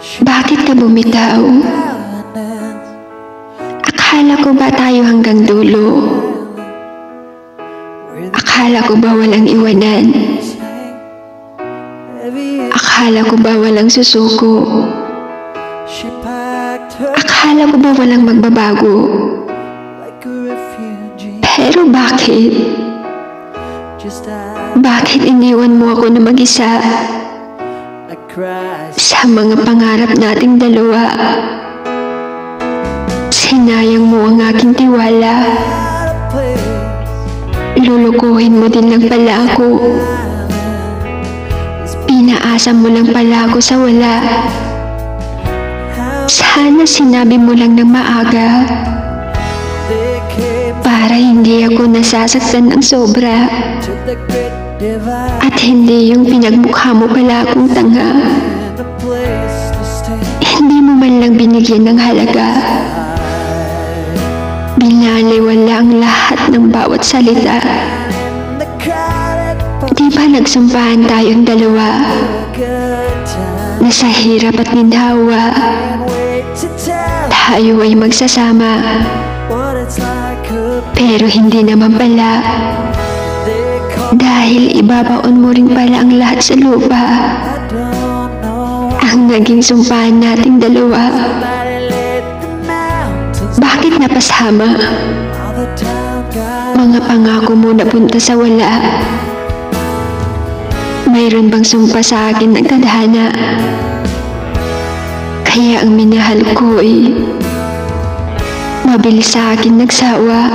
Bakit ka bumitaw? Akala ko ba tayo hanggang dulo? Akala ko ba walang iwanan? Akala ko ba walang susuko? Akala ko ba walang magbabago? Pero bakit? Bakit iniwan mo ako na mag-isa? Sa mga pangarap nating dalawa, sinayang mo ang aking tiwala. Lulukuhin mo din lang pala ako. Pinaasa mo lang pala ako sa wala. Sana sinabi mo lang ng maaga, para hindi ako nasasaktan ng sobra. At hindi yung pinagmukha mo pala akong tanga. Hindi mo man lang binigyan ng halaga. Binaliwala ang lahat ng bawat salita. Di ba nagsumpahan tayong dalawa, na sa hirap at ginhawa tayo ay magsasama? Pero hindi naman pala, dahil ibabaon mo rin pala ang lahat sa lupa. Ang naging sumpahan nating dalawa, bakit napasama? Mga pangako mo na punta sa wala. Mayroon bang sumpa sa akin ng tadhana? Kaya ang minahal ko ay mabilis sa akin nagsawa.